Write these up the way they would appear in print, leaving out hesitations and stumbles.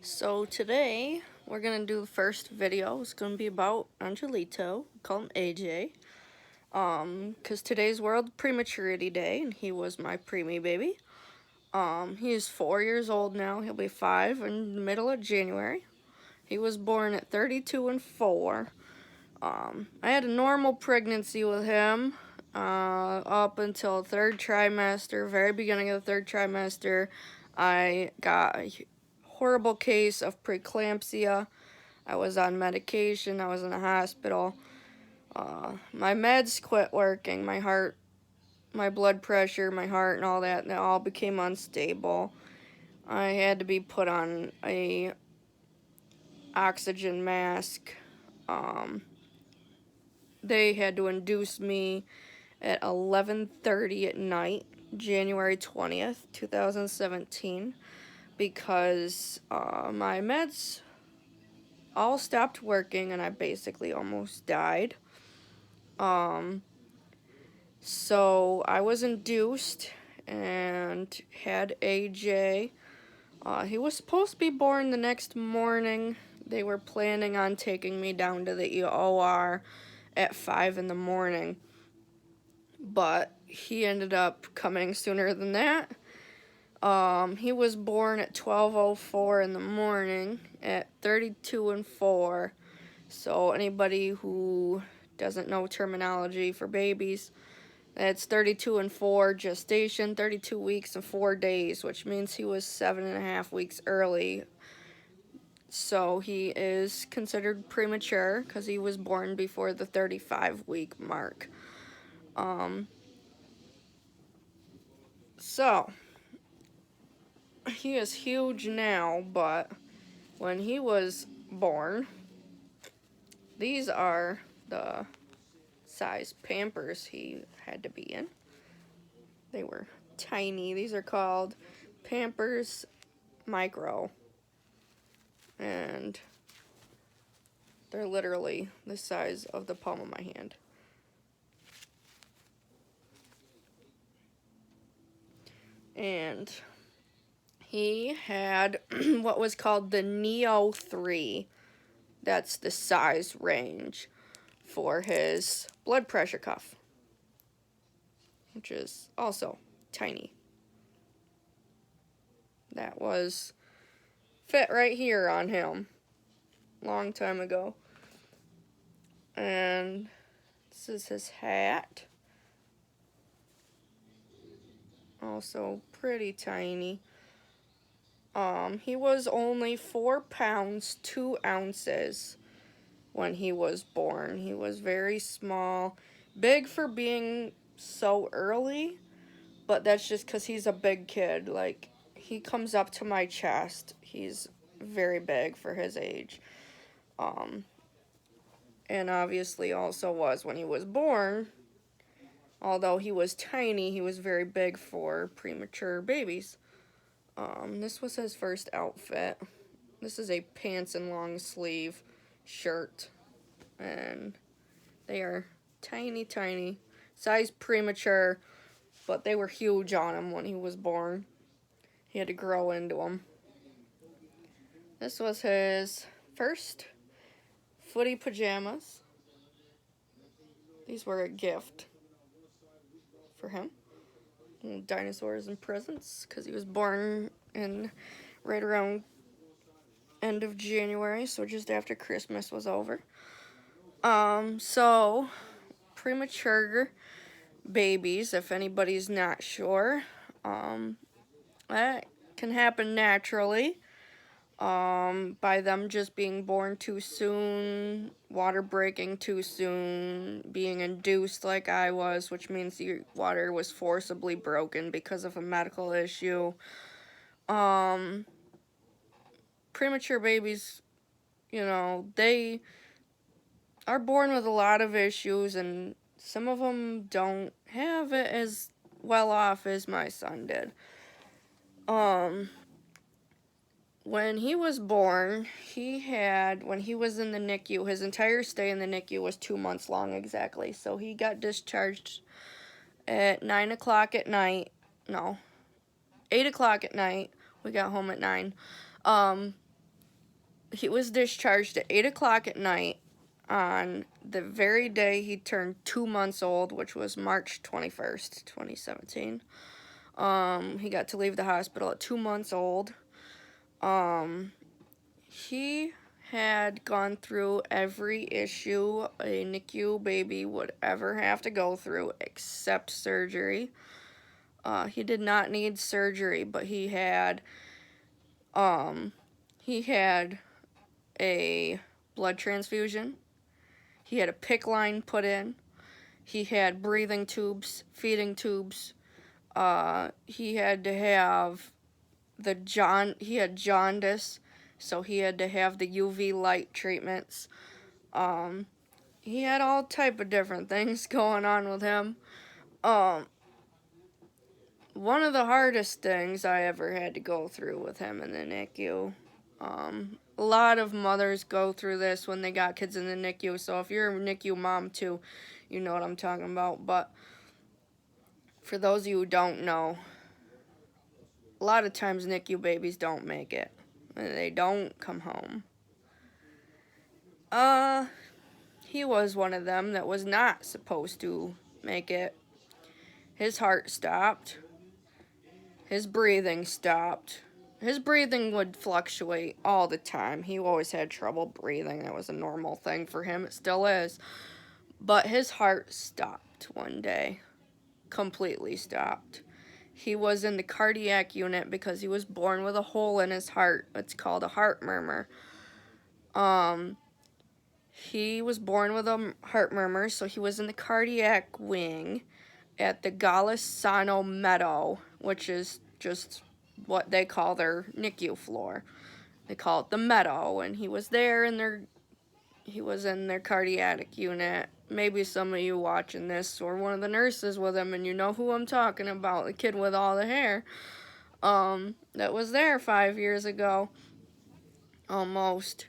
So today we're gonna do the first video. It's gonna be about Angelito. Call him AJ. Cause today's World Prematurity Day, and he was my preemie baby. He's 4 years old now. He'll be 5 in the middle of January. He was born at 32 and 4. I had a normal pregnancy with him up until third trimester. Very beginning of the third trimester, I got a horrible case of preeclampsia. I was on medication. I was in the hospital. My meds quit working. My heart, my blood pressure, my heart, and all that, and it all became unstable. I had to be put on a oxygen mask. They had to induce me at 11:30 at night, January 20th, 2017, because my meds all stopped working and I basically almost died. So I was induced and had AJ. He was supposed to be born the next morning. They were planning on taking me down to the OR at 5 in the morning, but he ended up coming sooner than that. He was born at 12:04 in the morning at 32 and 4. So anybody who doesn't know terminology for babies, that's 32 and 4 gestation, 32 weeks and 4 days, which means he was 7.5 weeks early. So he is considered premature because he was born before the 35-week mark. So he is huge now, but when he was born, these are the size Pampers he had to be in. They were tiny. These are called Pampers Micro, and they're literally the size of the palm of my hand. And he had what was called the Neo 3. That's the size range for his blood pressure cuff, which is also tiny. That was fit right here on him long time ago. And this is his hat. Also pretty tiny. He was only 4 pounds 2 ounces when he was born. He was very small, big for being so early, but that's just because he's a big kid. Like, he comes up to my chest. He's very big for his age. And obviously also was when he was born. Although he was tiny, he was very big for premature babies. This was his first outfit. This is a pants and long sleeve shirt. And they are tiny, tiny. Size premature, but they were huge on him when he was born. He had to grow into them. This was his first footy pajamas. These were a gift for him. Dinosaurs and presents, because he was born in right around end of January, so just after Christmas was over. So premature babies, if anybody's not sure, that can happen naturally. By them just being born too soon, water breaking too soon, being induced like I was, which means the water was forcibly broken because of a medical issue. Premature babies, they are born with a lot of issues, and some of them don't have it as well off as my son did. When he was born, when he was in the NICU, his entire stay in the NICU was 2 months long exactly. So he got discharged at 9 o'clock at night. No, 8 o'clock at night. We got home at 9. he was discharged at 8 o'clock at night on the very day he turned 2 months old, which was March 21st, 2017. He got to leave the hospital at 2 months old. He had gone through every issue a NICU baby would ever have to go through except surgery. He did not need surgery, but he had a blood transfusion. He had a PICC line put in. He had breathing tubes, feeding tubes. He had to have he had jaundice, so he had to have the UV light treatments. He had all type of different things going on with him. One of the hardest things I ever had to go through with him in the NICU. A lot of mothers go through this when they got kids in the NICU, so if you're a NICU mom too, you know what I'm talking about. But for those of you who don't know, a lot of times NICU babies don't make it. They don't come home. He was one of them that was not supposed to make it. His heart stopped. His breathing stopped. His breathing would fluctuate all the time. He always had trouble breathing. That was a normal thing for him. It still is. But his heart stopped one day. Completely stopped. He was in the cardiac unit because he was born with a hole in his heart. It's called a heart murmur. He was born with a heart murmur, so he was in the cardiac wing at the Golisano Meadow, which is just what they call their NICU floor. They call it the Meadow, and he was there he was in their cardiac unit. Maybe some of you watching this or one of the nurses with him, and you know who I'm talking about, the kid with all the hair. That was there 5 years ago. Almost.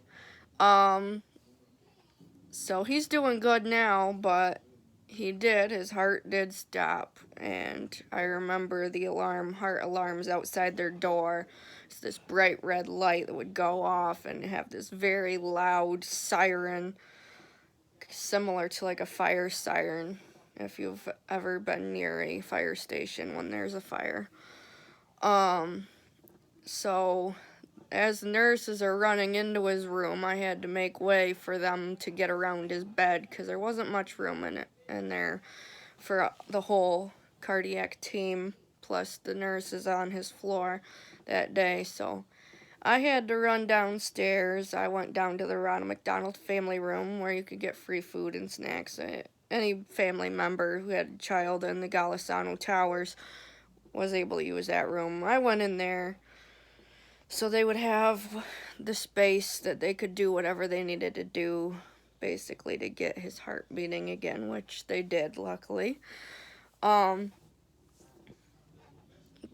So he's doing good now, but his heart did stop, and I remember the heart alarms outside their door. It's this bright red light that would go off and have this very loud siren, similar to like a fire siren, if you've ever been near a fire station when there's a fire. So as nurses are running into his room, I had to make way for them to get around his bed because there wasn't much room in there for the whole cardiac team plus the nurses on his floor that day. So I had to run downstairs. I went down to the Ronald McDonald family room where you could get free food and snacks. Any family member who had a child in the Golisano Towers was able to use that room. I went in there so they would have the space that they could do whatever they needed to do, basically to get his heart beating again, which they did, luckily. In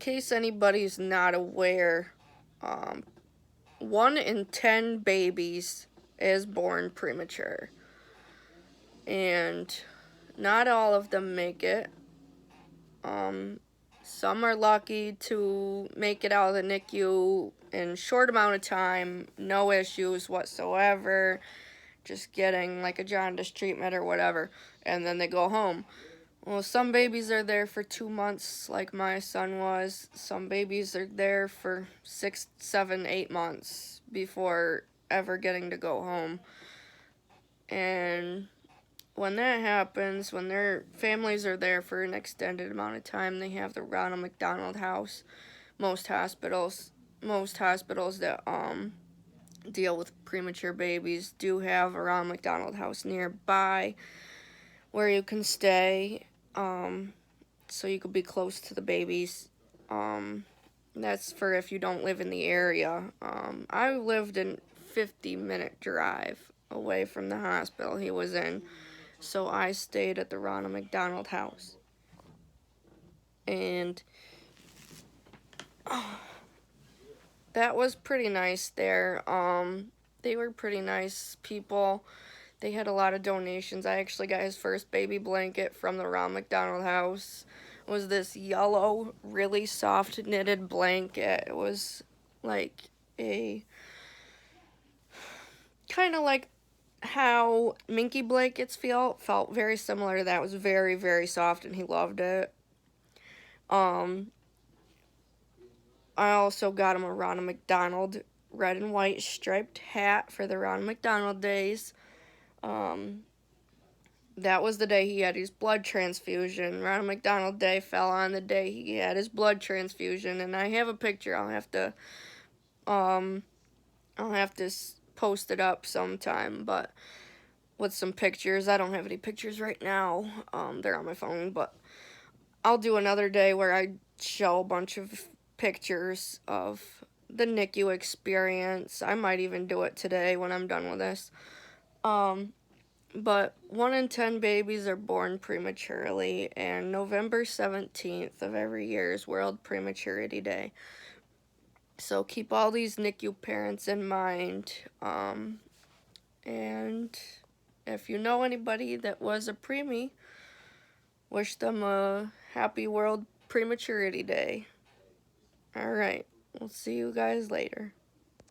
case anybody's not aware, 1 in 10 babies is born premature. And not all of them make it. Some are lucky to make it out of the NICU in a short amount of time, no issues whatsoever, just getting like a jaundice treatment or whatever, and then they go home. Well, some babies are there for 2 months, like my son was. Some babies are there for 6, 7, 8 months before ever getting to go home. And when that happens, when their families are there for an extended amount of time, they have the Ronald McDonald House. Most hospitals that deal with premature babies do have a Ronald McDonald House nearby where you can stay, so you could be close to the babies. That's for if you don't live in the area. I lived in 50-minute drive away from the hospital he was in. So I stayed at the Ronald McDonald House. And that was pretty nice there. They were pretty nice people. They had a lot of donations. I actually got his first baby blanket from the Ronald McDonald House. It was this yellow, really soft knitted blanket. It was like kind of like how Minky blankets felt very similar to that. It was very, very soft, and he loved it. I also got him a Ronald McDonald red and white striped hat for the Ronald McDonald days. That was the day he had his blood transfusion. Ronald McDonald Day fell on the day he had his blood transfusion, and I have a picture. I'll have to post it up sometime, but with some pictures. I don't have any pictures right now. They're on my phone, but I'll do another day where I show a bunch of pictures of the NICU experience. I might even do it today when I'm done with this. But 1 in 10 babies are born prematurely, and November 17th of every year is World Prematurity Day. So keep all these NICU parents in mind. And if you know anybody that was a preemie, wish them a happy World Prematurity Day. Alright, we'll see you guys later.